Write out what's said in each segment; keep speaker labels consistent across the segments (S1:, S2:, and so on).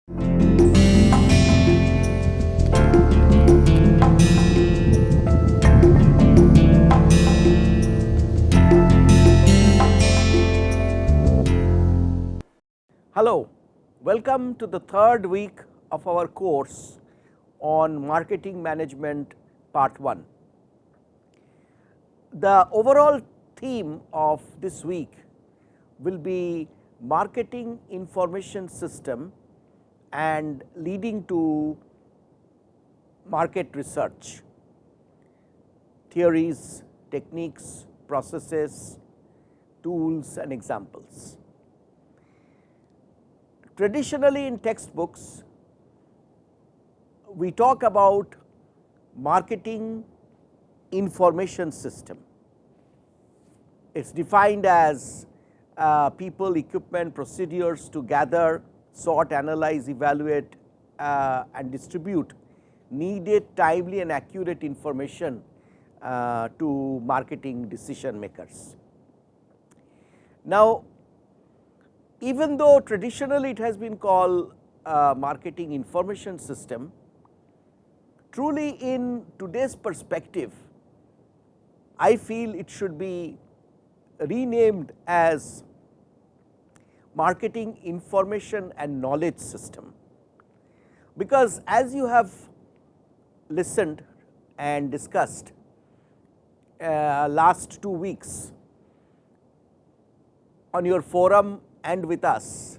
S1: Hello, welcome to the third week of our course on marketing management part 1. The overall theme of this week will be marketing information system and leading to market research, theories, techniques, processes, tools and examples. Traditionally in textbooks, we talk about marketing information system. It is defined as people, equipment, procedures to gather, sort, analyze, evaluate and distribute needed timely and accurate information to marketing decision makers. Now, even though traditionally it has been called marketing information system, truly in today's perspective, I feel it should be renamed as marketing information and knowledge system, because as you have listened and discussed last 2 weeks on your forum and with us,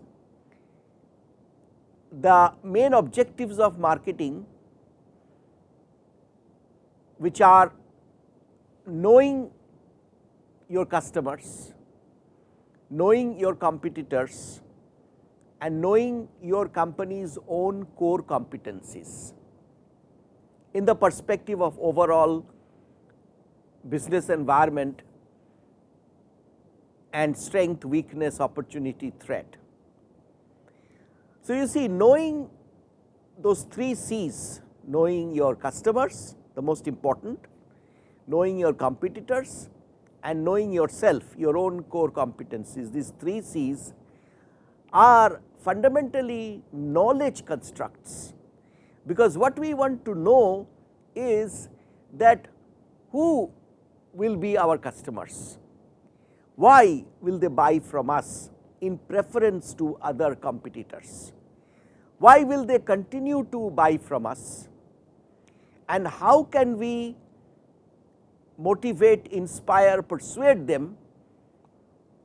S1: the main objectives of marketing, which are knowing your customers, knowing your competitors and knowing your company's own core competencies in the perspective of overall business environment and strength, weakness, opportunity, threat. So, you see, knowing those 3 C's, knowing your customers, the most important, knowing your competitors and knowing yourself, your own core competencies, these 3 C's are fundamentally knowledge constructs, because what we want to know is that who will be our customers, why will they buy from us in preference to other competitors, why will they continue to buy from us, and how can we motivate, inspire, persuade them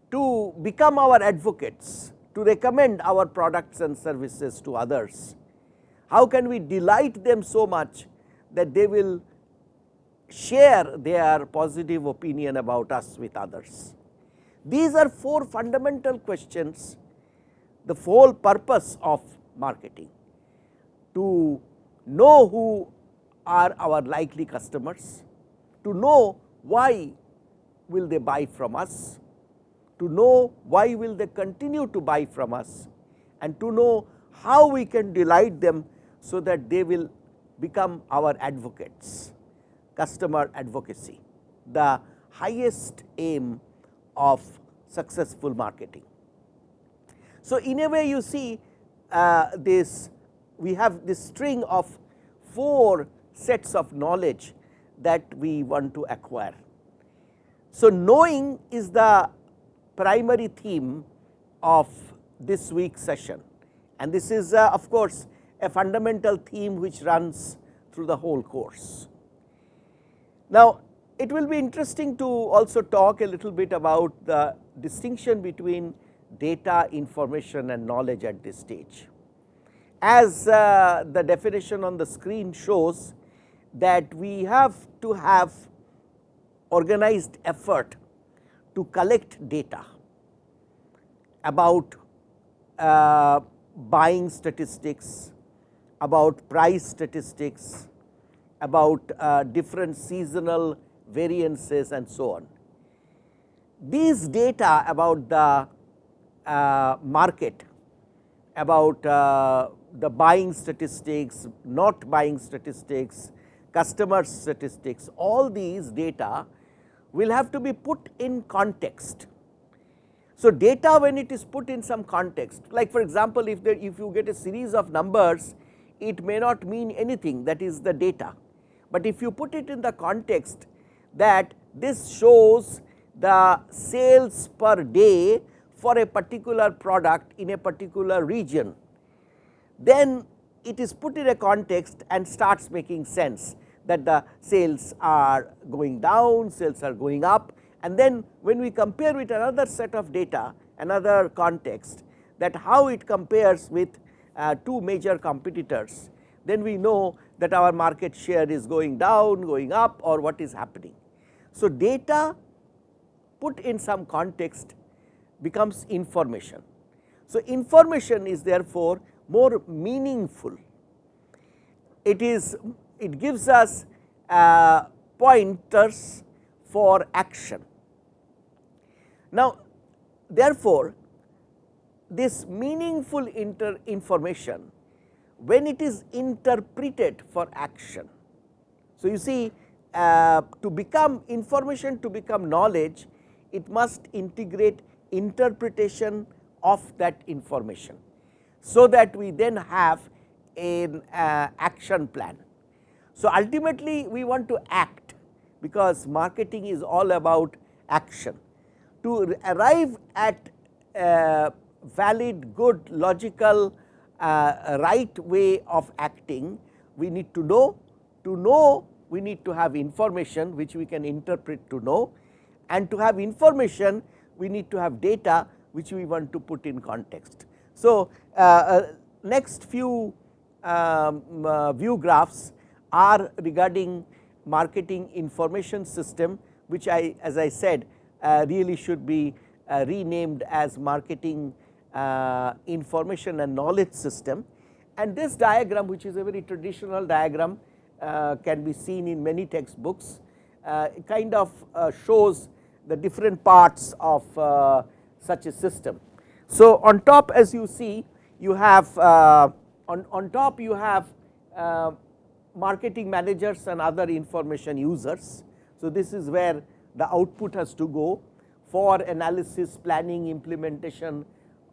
S1: to become our advocates, to recommend our products and services to others. How can we delight them so much that they will share their positive opinion about us with others. These are 4 fundamental questions, the whole purpose of marketing, to know who are our likely customers, to know why will they buy from us, to know why will they continue to buy from us, and to know how we can delight them so that they will become our advocates. Customer advocacy, the highest aim of successful marketing. So, in a way you see this, we have this string of 4 sets of knowledge that we want to acquire. So, knowing is the primary theme of this week's session, and this is of course a fundamental theme which runs through the whole course. Now, it will be interesting to also talk a little bit about the distinction between data, information and knowledge at this stage. As the definition on the screen shows, that we have to have organized effort to collect data about buying statistics, about price statistics, about different seasonal variances and so on. These data about the market, about the buying statistics, not buying statistics, customer statistics, all these data will have to be put in context. So, data when it is put in some context, like for example, if you get a series of numbers, it may not mean anything, that is the data, but if you put it in the context that this shows the sales per day for a particular product in a particular region, then it is put in a context and starts making sense that the sales are going down, sales are going up, and then when we compare with another set of data, another context, that how it compares with two major competitors, then we know that our market share is going down, going up, or what is happening. So, data put in some context becomes information. So, information is therefore more meaningful. It gives us pointers for action. Now, therefore, this meaningful information, when it is interpreted for action. So, you see, to become information, to become knowledge, it must integrate interpretation of that information, so that we then have an action plan. So, ultimately we want to act, because marketing is all about action. To arrive at valid, good, logical, right way of acting, we need to know. To know, we need to have information which we can interpret to know, and to have information we need to have data which we want to put in context. So, next few view graphs are regarding marketing information system, which as I said, really should be renamed as marketing information and knowledge system. And this diagram, which is a very traditional diagram, can be seen in many textbooks, kind of shows the different parts of such a system. So, on top, as you see, you have on top you have marketing managers and other information users. So, this is where the output has to go for analysis, planning, implementation,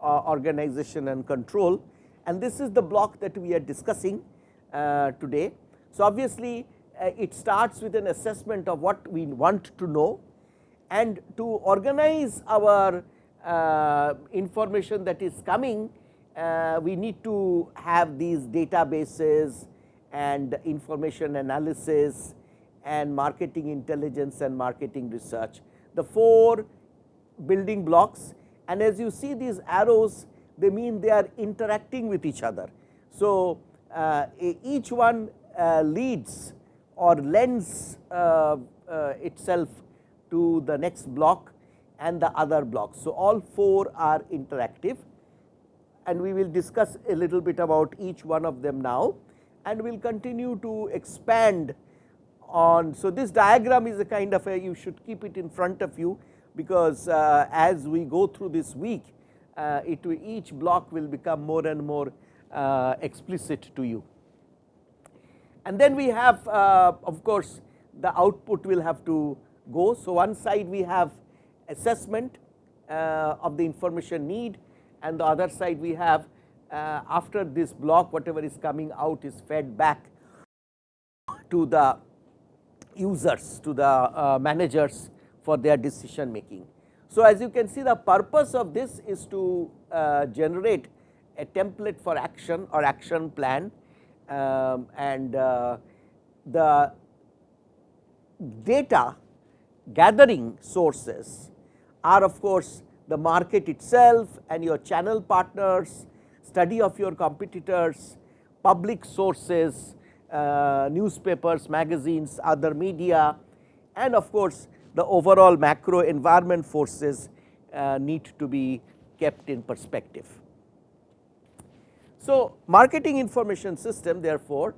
S1: organization and control, and this is the block that we are discussing today. So, obviously, it starts with an assessment of what we want to know, and to organize our information that is coming, we need to have these databases and information analysis and marketing intelligence and marketing research, the 4 building blocks. And as you see these arrows, they mean they are interacting with each other. So, each one leads or lends itself to the next block and the other blocks. So, all 4 are interactive, and we will discuss a little bit about each one of them now, and we will continue to expand on. So, this diagram is a kind of you should keep it in front of you, because as we go through this week, each block will become more and more explicit to you. And then we have of course, the output will have to go. So, one side we have assessment of the information need, and the other side we have after this block, whatever is coming out is fed back to the users, to the managers for their decision making. So, as you can see, the purpose of this is to generate a template for action or action plan, and the data gathering sources are of course the market itself and your channel partners, study of your competitors, public sources, newspapers, magazines, other media, and of course, the overall macro environment forces need to be kept in perspective. So, marketing information system therefore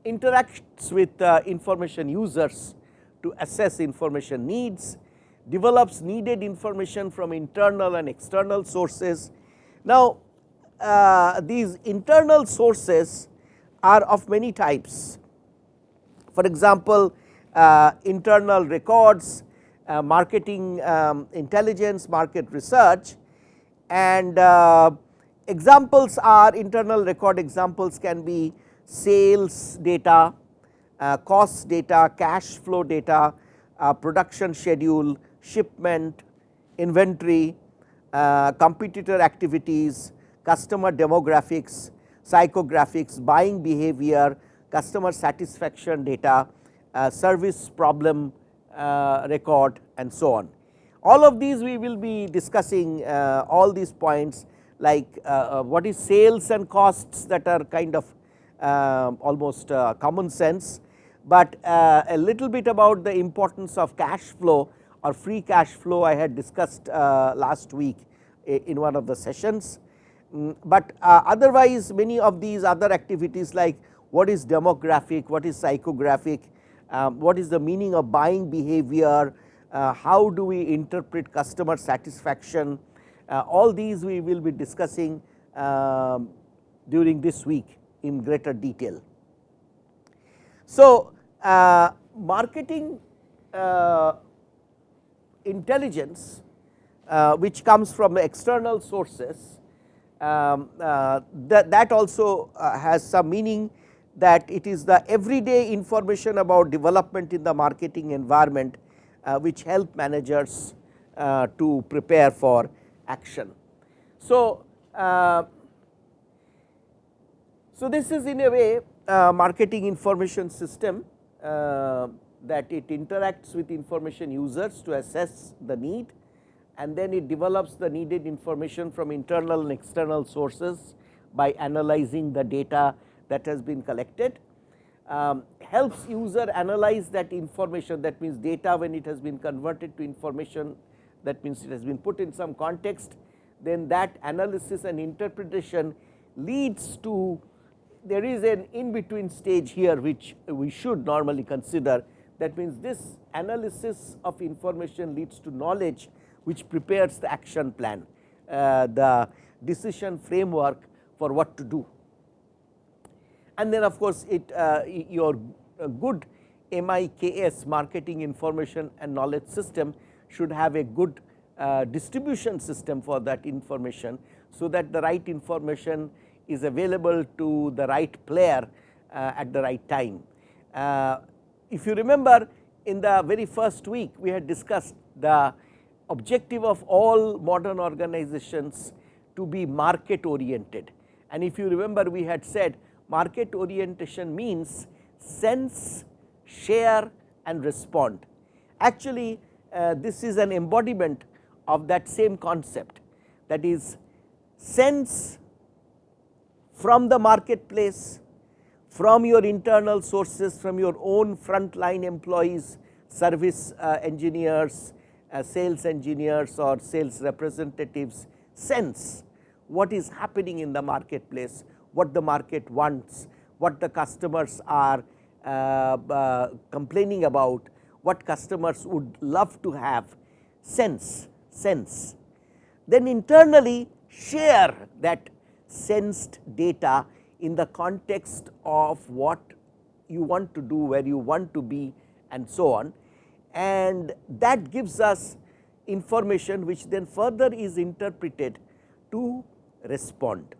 S1: interacts with information users to assess information needs, develops needed information from internal and external sources. Now, these internal sources are of many types. For example, internal records, marketing intelligence, market research, and examples are internal record examples can be sales data, cost data, cash flow data, production schedule, shipment, inventory, competitor activities, customer demographics, psychographics, buying behavior, customer satisfaction data, service problem record, and so on. All of these we will be discussing all these points, like what is sales and costs, that are kind of almost common sense, but a little bit about the importance of cash flow or free cash flow I had discussed last week in one of the sessions. But otherwise many of these other activities, like what is demographic, what is psychographic, what is the meaning of buying behavior, how do we interpret customer satisfaction, all these we will be discussing during this week in greater detail. So, marketing intelligence which comes from external sources, that also has some meaning, that it is the everyday information about development in the marketing environment which help managers to prepare for action. So, this is in a way marketing information system, that it interacts with information users to assess the need, and then it develops the needed information from internal and external sources by analyzing the data that has been collected, helps user analyze that information, that means data when it has been converted to information, that means it has been put in some context, then that analysis and interpretation leads to, there is an in between stage here which we should normally consider, that means this analysis of information leads to knowledge which prepares the action plan, the decision framework for what to do. And then of course, it your good MIKS, marketing information and knowledge system, should have a good distribution system for that information, so that the right information is available to the right player at the right time. If you remember, in the very first week we had discussed the objective of all modern organizations to be market oriented, and if you remember, we had said market orientation means sense, share and respond. Actually this is an embodiment of that same concept, that is sense from the marketplace, from your internal sources, from your own frontline employees, service engineers, sales engineers or sales representatives, sense what is happening in the marketplace, what the market wants, what the customers are complaining about, what customers would love to have, sense. Then internally share that sensed data in the context of what you want to do, where you want to be and so on, and that gives us information which then further is interpreted to respond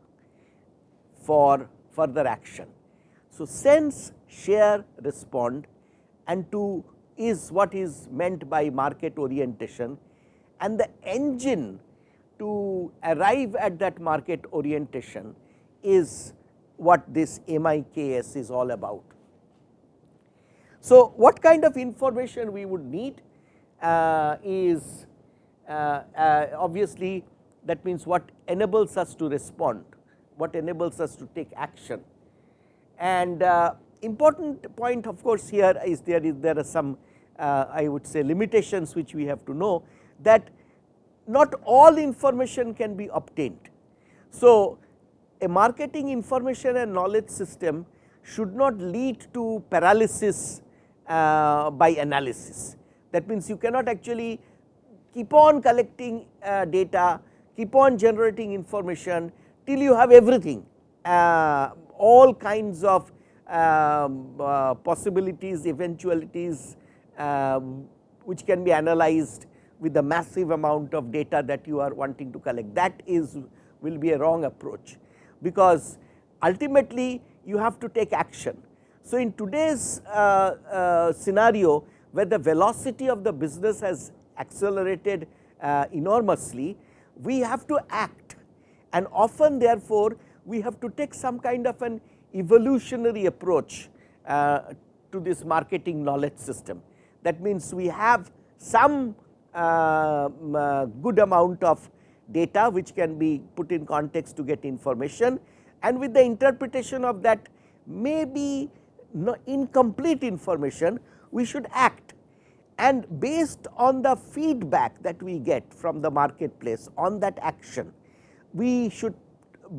S1: for further action. So, sense, share, respond, and to is what is meant by market orientation, and the engine to arrive at that market orientation is what this MIKS is all about. So, what kind of information we would need is obviously, that means what enables us to respond, what enables us to take action. And important point of course here is there are some I would say limitations which we have to know, that not all information can be obtained. So, a marketing information and knowledge system should not lead to paralysis by analysis. That means you cannot actually keep on collecting data, keep on generating information till you have everything, all kinds of possibilities, eventualities which can be analyzed with the massive amount of data that you are wanting to collect. That will be a wrong approach, because ultimately you have to take action. So, in today's scenario, where the velocity of the business has accelerated enormously, we have to act, and often therefore, we have to take some kind of an evolutionary approach to this marketing knowledge system. That means, we have some good amount of data which can be put in context to get information, and with the interpretation of that maybe incomplete information, we should act, and based on the feedback that we get from the marketplace on that action, we should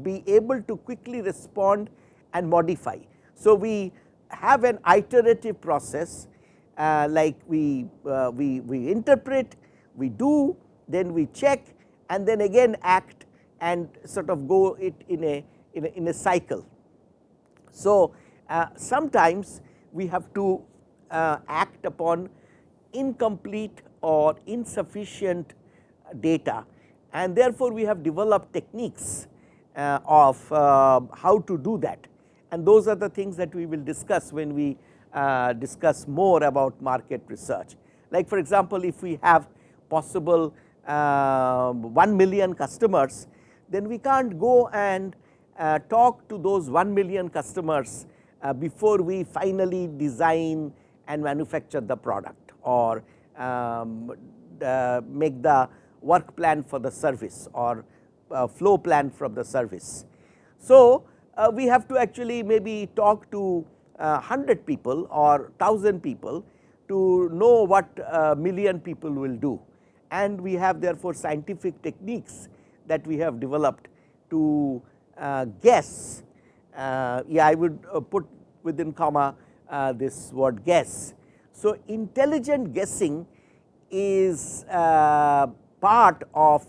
S1: be able to quickly respond and modify. So, we have an iterative process, like we interpret, we do, then we check, and then again act, and sort of go it in a cycle. So, sometimes we have to act upon incomplete or insufficient data, and therefore, we have developed techniques of how to do that, and those are the things that we will discuss when we discuss more about market research. Like for example, if we have possible 1 million customers, then we can't go and talk to those 1 million customers before we finally design and manufacture the product, or make the work plan for the service, or flow plan from the service. So, we have to actually maybe talk to 100 people or 1000 people to know what million people will do, and we have therefore scientific techniques that we have developed to guess. I would put within comma this word guess. So, intelligent guessing is part of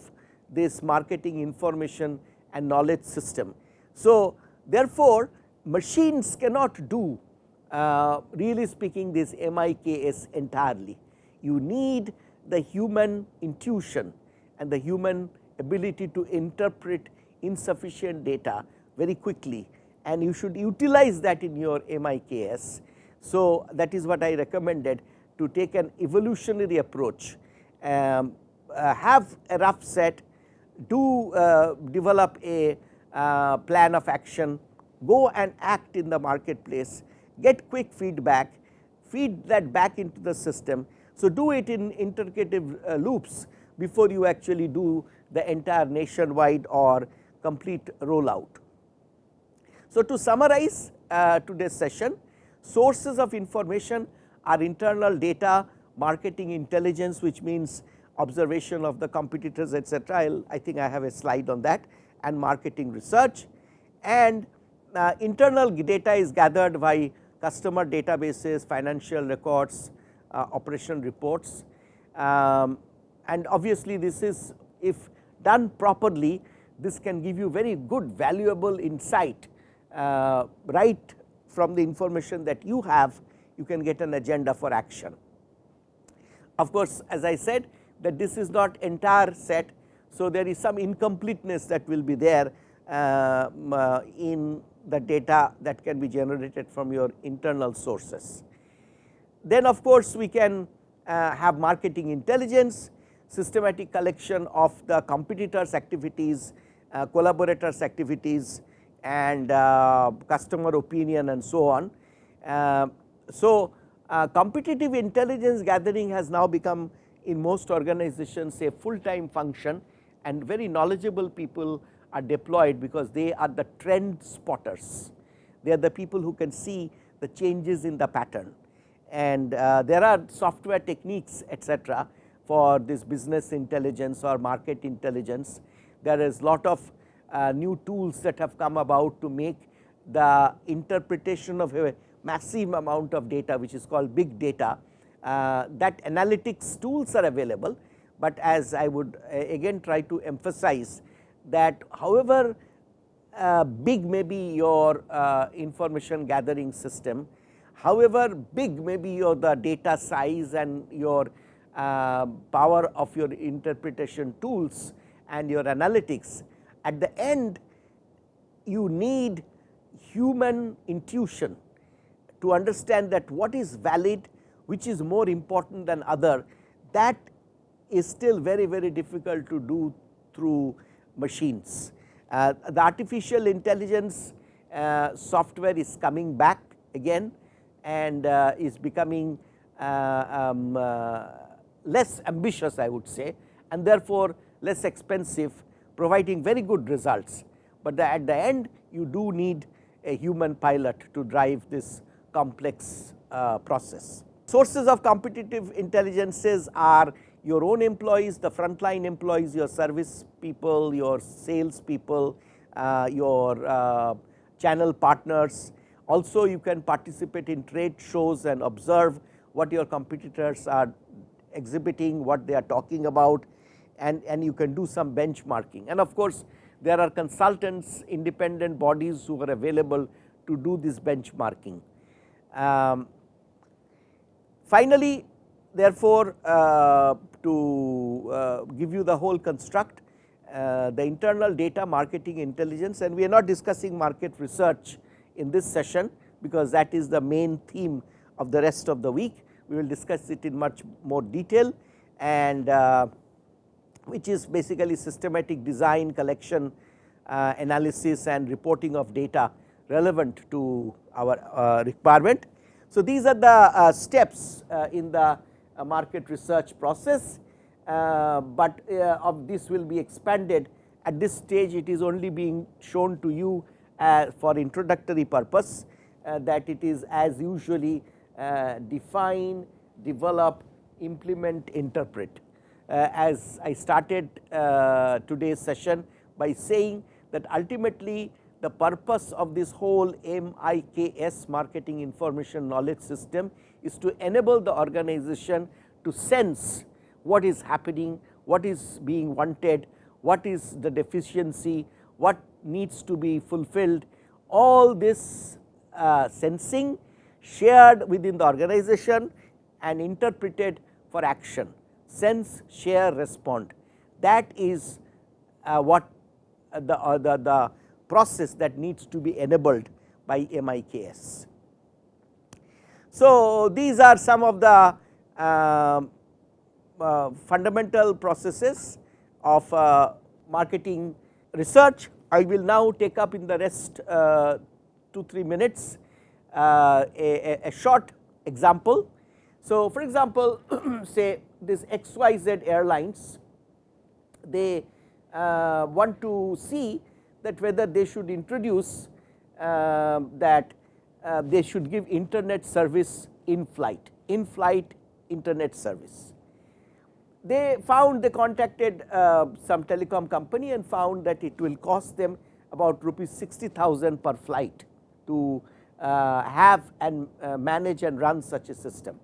S1: this marketing information and knowledge system. So, therefore, machines cannot do really speaking this MIKS entirely. You need the human intuition and the human ability to interpret insufficient data very quickly, and you should utilize that in your MIKS. So, that is what I recommended, to take an evolutionary approach, have a rough set, do develop a plan of action, go and act in the marketplace, get quick feedback, feed that back into the system. So, do it in interrogative loops before you actually do the entire nationwide or complete rollout. So, to summarize today's session, sources of information are internal data, marketing intelligence, which means observation of the competitors, etc. I think I have a slide on that, and marketing research, and internal data is gathered by customer databases, financial records, operation reports, and obviously this is, if done properly, this can give you very good valuable insight. Right from the information that you have, you can get an agenda for action. Of course, as I said, that this is not entire set. So, there is some incompleteness that will be there in the data that can be generated from your internal sources. Then of course, we can have marketing intelligence, systematic collection of the competitors' activities, collaborators' activities, and customer opinion, and so on. Competitive intelligence gathering has now become, in most organizations, a full time function, and very knowledgeable people are deployed, because they are the trend spotters. They are the people who can see the changes in the pattern, and there are software techniques, etc., for this business intelligence or market intelligence. There is lot of new tools that have come about to make the interpretation of a massive amount of data, which is called big data. That analytics tools are available, but as I would again try to emphasize, that however big may be your information gathering system, however big may be your the data size and your power of your interpretation tools and your analytics, at the end you need human intuition to understand that what is valid, which is more important than other. That is still very, very difficult to do through machines. The artificial intelligence software is coming back again and is becoming less ambitious, I would say, and therefore less expensive, providing very good results, but at the end you do need a human pilot to drive this complex process. Sources of competitive intelligences are your own employees, the frontline employees, your service people, your sales people, your channel partners. Also you can participate in trade shows and observe what your competitors are exhibiting, what they are talking about, and you can do some benchmarking. And of course, there are consultants, independent bodies who are available to do this benchmarking. Finally, therefore, to give you the whole construct, the internal data marketing intelligence, and we are not discussing market research in this session, because that is the main theme of the rest of the week. We will discuss it in much more detail, and which is basically systematic design, collection, analysis and reporting of data relevant to our requirement. So, these are the steps in the market research process, but of this will be expanded. At this stage it is only being shown to you for introductory purpose, that it is as usually define, develop, implement, interpret. As I started today's session by saying that ultimately the purpose of this whole MIKS, Marketing Information Knowledge System, is to enable the organization to sense what is happening, what is being wanted, what is the deficiency, what needs to be fulfilled. All this sensing shared within the organization and interpreted for action. Sense, share, respond, that is what the process that needs to be enabled by MIKS. So, these are some of the fundamental processes of marketing research. I will now take up in the rest 2-3 minutes a short example. So, for example, say this XYZ Airlines, they want to see that whether they should introduce that they should give internet service in flight internet service. They contacted some telecom company and found that it will cost them about rupees 60,000 per flight to have and manage and run such a system.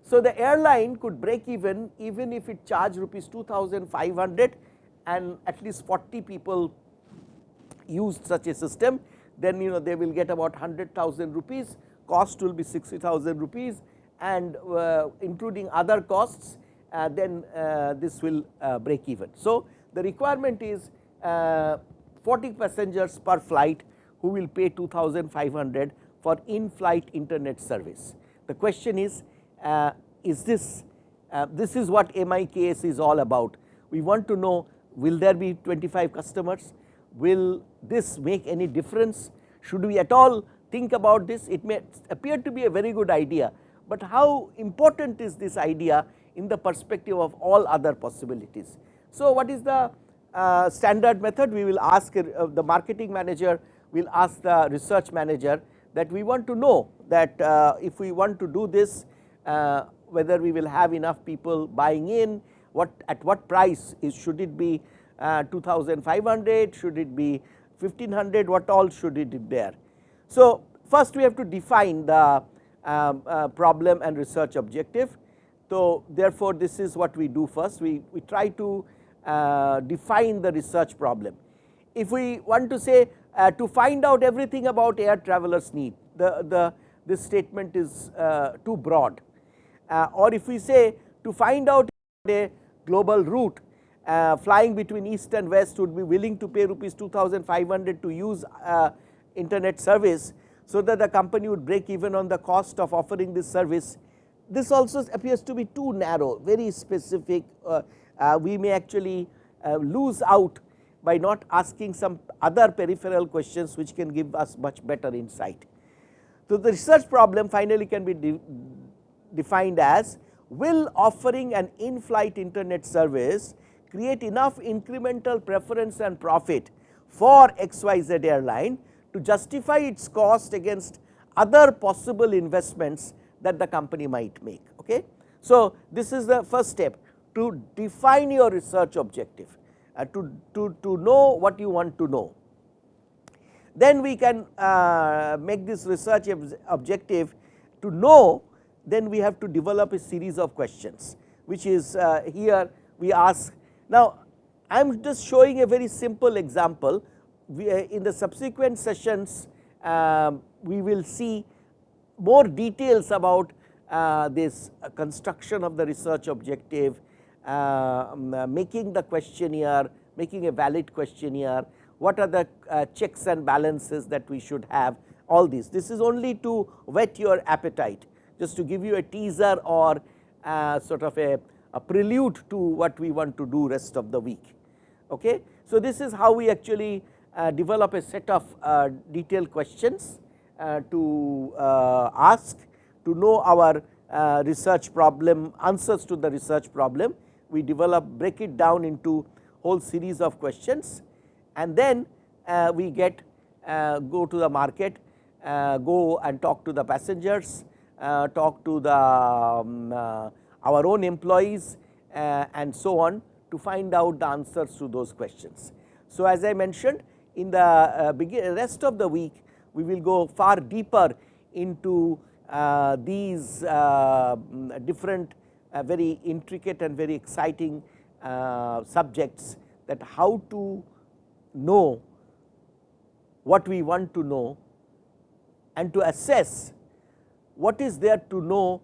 S1: So, the airline could break even if it charged rupees 2,500 and at least 40 people used such a system, then they will get about 100,000 rupees, cost will be 60,000 rupees, and including other costs, then this will break even. So, the requirement is 40 passengers per flight who will pay 2,500 for in-flight internet service. The question is this is what MIKS is all about. We want to know, will there be 25 customers, will this make any difference, should we at all think about this? It may appear to be a very good idea, but how important is this idea in the perspective of all other possibilities? So, what is the standard method? We will ask the marketing manager will ask the research manager that we want to know that if we want to do this, whether we will have enough people buying in, at what price should it be 2,500, should it be 1,500, what all should it be there. So, first we have to define the problem and research objective. So, therefore, this is what we do first, we try to define the research problem. If we want to say to find out everything about air travelers' need, this statement is too broad, or if we say to find out a global route flying between east and west would be willing to pay rupees 2,500 to use internet service, so that the company would break even on the cost of offering this service. This also appears to be too narrow, very specific. We may actually lose out by not asking some other peripheral questions which can give us much better insight. So, the research problem finally can be defined as, will offering an in-flight internet service create enough incremental preference and profit for XYZ airline to justify its cost against other possible investments that the company might make. Okay. So, this is the first step, to define your research objective, to know what you want to know. Then we can make this research objective to know. Then we have to develop a series of questions, which is here we ask. Now, I am just showing a very simple example. In the subsequent sessions, we will see more details about this construction of the research objective, making the questionnaire, making a valid questionnaire, what are the checks and balances that we should have, all these. This is only to whet your appetite, just to give you a teaser or sort of a prelude to what we want to do rest of the week. Okay. So, this is how we actually develop a set of detailed questions to ask, to know our research problem, answers to the research problem. We break it down into whole series of questions, and then we go to the market, go and talk to the passengers, talk to the our own employees and so on, to find out the answers to those questions. So, as I mentioned, in the rest of the week we will go far deeper into these different very intricate and very exciting subjects, that how to know what we want to know and to assess what is there to know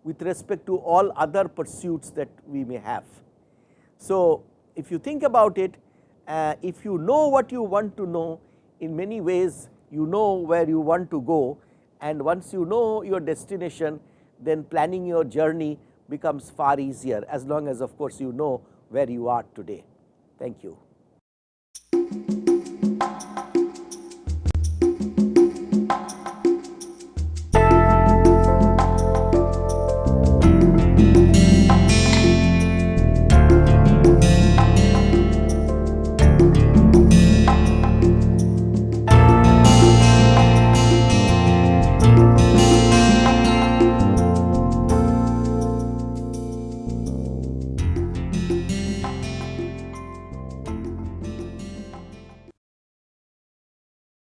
S1: with respect to all other pursuits that we may have. So, if you think about it, if you know what you want to know, in many ways you know where you want to go, and once you know your destination, then planning your journey becomes far easier, as long as of course you know where you are today. Thank you.